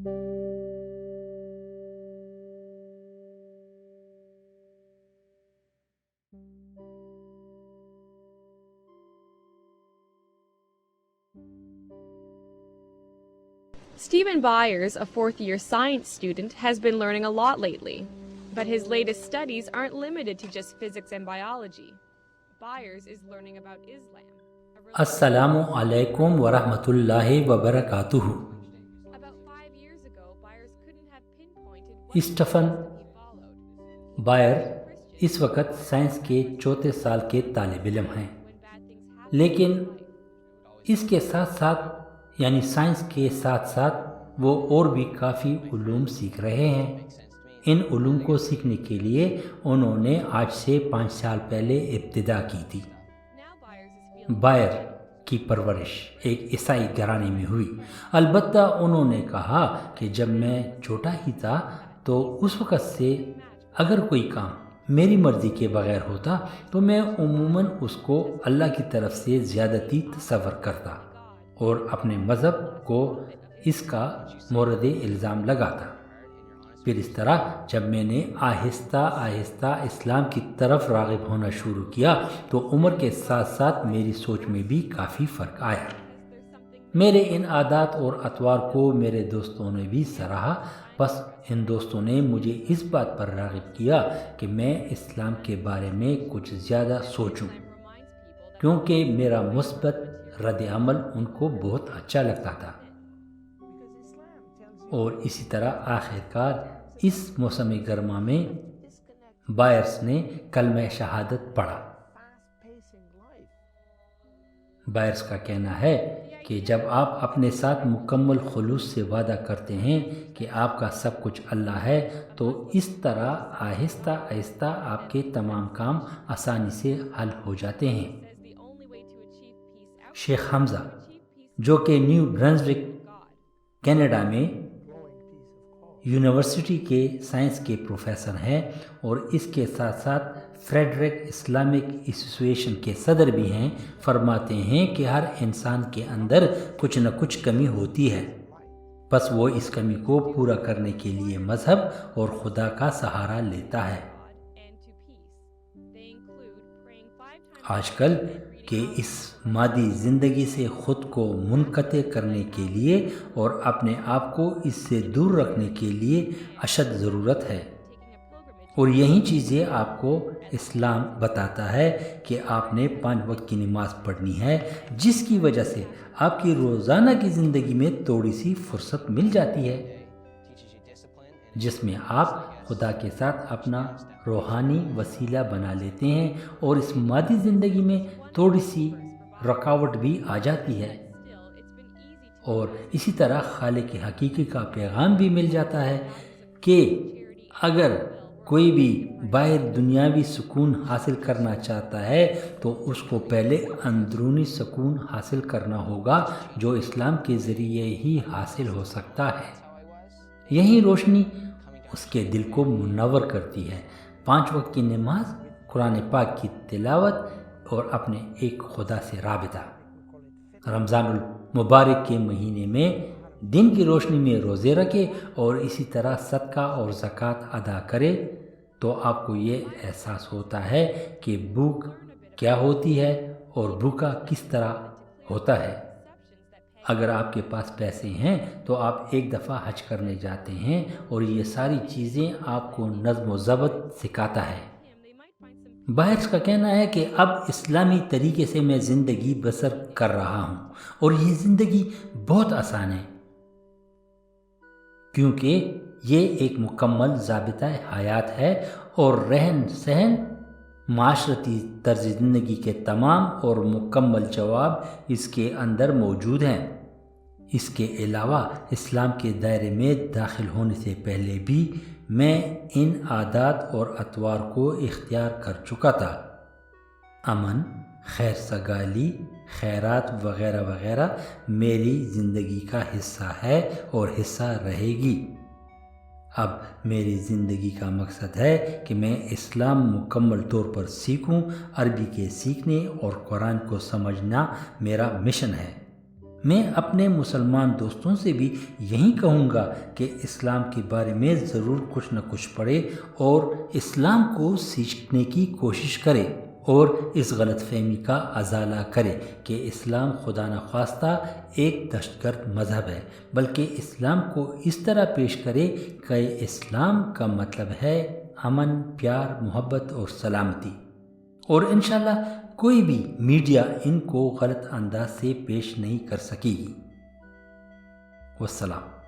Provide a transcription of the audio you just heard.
Stephen Byers, a fourth-year science student, has been learning a lot lately. But his latest studies aren't limited to just physics and biology. Byers is learning about Islam. Assalamu alaikum wa rahmatullahi wa barakatuh. About 5 years ago, Byers couldn't have pinpointed what Stephen he followed. بائر اس وقت science کے چوتھے سال کے طالب علم ہیں، When bad things happen, لیکن اس کے ساتھ ساتھ یعنی سائنس کے ساتھ ساتھ وہ اور بھی کافی علوم سیکھ رہے ہیں۔ ان علوم کو سیکھنے کے لیے انہوں نے آج سے 5 سال پہلے ابتدا کی تھی۔ now Byers is feeling buyer کی پرورش ایک عیسائی گھرانے میں ہوئی، البتہ انہوں نے کہا کہ جب میں چھوٹا ہی تھا تو اس وقت سے اگر کوئی کام میری مرضی کے بغیر ہوتا تو میں عموماً اس کو اللہ کی طرف سے زیادتی تصور کرتا اور اپنے مذہب کو اس کا مورد الزام لگاتا۔ پھر اس طرح جب میں نے آہستہ آہستہ اسلام کی طرف راغب ہونا شروع کیا تو عمر کے ساتھ ساتھ میری سوچ میں بھی کافی فرق آیا۔ میرے ان عادات اور اطوار کو میرے دوستوں نے بھی سراہا، بس ان دوستوں نے مجھے اس بات پر راغب کیا کہ میں اسلام کے بارے میں کچھ زیادہ سوچوں، کیونکہ میرا مثبت رد عمل ان کو بہت اچھا لگتا تھا۔ اور اسی طرح آخرکار اس موسم گرما میں بائرس نے کلمہ شہادت پڑھا۔ بائرس کا کہنا ہے کہ جب آپ اپنے ساتھ مکمل خلوص سے وعدہ کرتے ہیں کہ آپ کا سب کچھ اللہ ہے تو اس طرح آہستہ آہستہ آپ کے تمام کام آسانی سے حل ہو جاتے ہیں۔ شیخ حمزہ جو کہ نیو برنزوک کینیڈا میں یونیورسٹی کے سائنس کے پروفیسر ہیں اور اس کے ساتھ ساتھ فریڈرک اسلامک ایسوسی ایشن کے صدر بھی ہیں، فرماتے ہیں کہ ہر انسان کے اندر کچھ نہ کچھ کمی ہوتی ہے، بس وہ اس کمی کو پورا کرنے کے لیے مذہب اور خدا کا سہارا لیتا ہے۔ آج کل کہ اس مادی زندگی سے خود کو منقطع کرنے کے لیے اور اپنے آپ کو اس سے دور رکھنے کے لیے اشد ضرورت ہے، اور یہی چیزیں آپ کو اسلام بتاتا ہے کہ آپ نے 5 وقت کی نماز پڑھنی ہے، جس کی وجہ سے آپ کی روزانہ کی زندگی میں تھوڑی سی فرصت مل جاتی ہے، جس میں آپ خدا کے ساتھ اپنا روحانی وسیلہ بنا لیتے ہیں اور اس مادی زندگی میں تھوڑی سی رکاوٹ بھی آ جاتی ہے، اور اسی طرح خالق حقیقی کا پیغام بھی مل جاتا ہے کہ اگر کوئی بھی باہر دنیاوی سکون حاصل کرنا چاہتا ہے تو اس کو پہلے اندرونی سکون حاصل کرنا ہوگا، جو اسلام کے ذریعے ہی حاصل ہو سکتا ہے۔ یہی روشنی اس کے دل کو منور کرتی ہے۔ 5 وقت کی نماز، قرآن پاک کی تلاوت اور اپنے ایک خدا سے رابطہ۔ رمضان المبارک کے مہینے میں دن کی روشنی میں روزے رکھے اور اسی طرح صدقہ اور زکوٰۃ ادا کرے تو آپ کو یہ احساس ہوتا ہے کہ بھوک کیا ہوتی ہے اور بھوکا کس طرح ہوتا ہے۔ اگر آپ کے پاس پیسے ہیں تو آپ ایک دفعہ حج کرنے جاتے ہیں اور یہ ساری چیزیں آپ کو نظم و ضبط سکھاتا ہے۔ بائرس کا کہنا ہے کہ اب اسلامی طریقے سے میں زندگی بسر کر رہا ہوں اور یہ زندگی بہت آسان ہے، کیونکہ یہ ایک مکمل ضابطہ حیات ہے اور رہن سہن معاشرتی طرز زندگی کے تمام اور مکمل جواب اس کے اندر موجود ہیں۔ اس کے علاوہ اسلام کے دائرے میں داخل ہونے سے پہلے بھی میں ان عادات اور اطوار کو اختیار کر چکا تھا۔ امن، خیر سگالی، خیرات وغیرہ وغیرہ میری زندگی کا حصہ ہے اور حصہ رہے گی۔ اب میری زندگی کا مقصد ہے کہ میں اسلام مکمل طور پر سیکھوں۔ عربی کے سیکھنے اور قرآن کو سمجھنا میرا مشن ہے۔ میں اپنے مسلمان دوستوں سے بھی یہی کہوں گا کہ اسلام کے بارے میں ضرور کچھ نہ کچھ پڑھے اور اسلام کو سیکھنے کی کوشش کرے اور اس غلط فہمی کا ازالہ کرے کہ اسلام خدا نخواستہ ایک دہشت گرد مذہب ہے، بلکہ اسلام کو اس طرح پیش کرے کہ اسلام کا مطلب ہے امن، پیار، محبت اور سلامتی، اور انشاءاللہ کوئی بھی میڈیا ان کو غلط انداز سے پیش نہیں کر سکے گی۔ والسلام۔